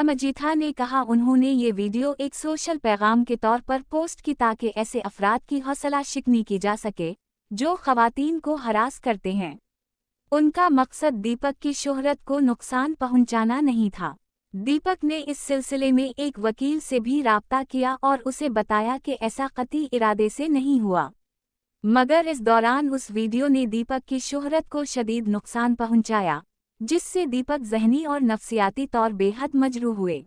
मजीठा ने कहा उन्होंने ये वीडियो एक सोशल पैगाम के तौर पर पोस्ट की ताकि ऐसे अफराद की हौसला शिकनी की जा सके जो ख़वातीन को हरास करते हैं। उनका मकसद दीपक की शोहरत को नुकसान पहुंचाना नहीं था। दीपक ने इस सिलसिले में एक वकील से भी राब्ता किया और उसे बताया कि ऐसा कतई इरादे से नहीं हुआ, मगर इस दौरान उस वीडियो ने दीपक की शोहरत को शदीद नुकसान पहुंचाया, जिससे दीपक ज़हनी और नफ्सियाती तौर बेहद मजरूह हुए।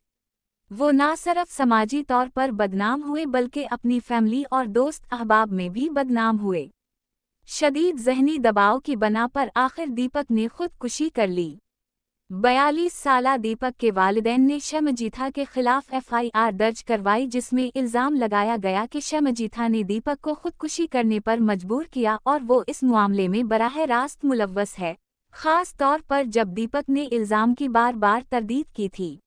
वो न सिर्फ समाजी तौर पर बदनाम हुए बल्कि अपनी फैमिली और दोस्त अहबाब में भी बदनाम हुए। शदीद ज़हनी दबाव की बना पर आखिर दीपक ने खुदकुशी कर ली। 42 साला दीपक के वालिदैन ने शर्मजीठा के खिलाफ FIR दर्ज करवाई, जिसमें इल्ज़ाम लगाया गया कि शर्मजीठा ने दीपक को खुदकुशी करने पर मजबूर किया और वो इस मामले में बराह रास्त मुलव्वस है, ख़ास तौर पर जब दीपक ने इल्ज़ाम की बार बार तरदीद की थी।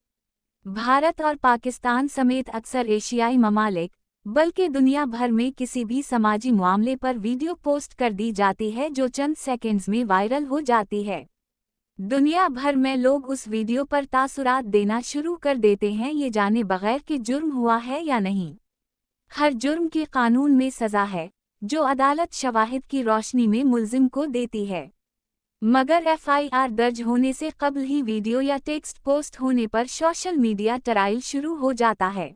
भारत और पाकिस्तान समेत अक्सर एशियाई ममालिक बल्कि दुनिया भर में किसी भी समाजी मामले पर वीडियो पोस्ट कर दी जाती है जो चंद सेकंड्स में वायरल हो जाती है। दुनिया भर में लोग उस वीडियो पर तासुरात देना शुरू कर देते हैं, ये जाने बगैर कि जुर्म हुआ है या नहीं। हर जुर्म की कानून में सज़ा है जो अदालत शवाहिद की रोशनी में मुल्जिम को देती है, मगर FIR दर्ज होने से कबल ही वीडियो या टेक्स्ट पोस्ट होने पर सोशल मीडिया ट्रायल शुरू हो जाता है।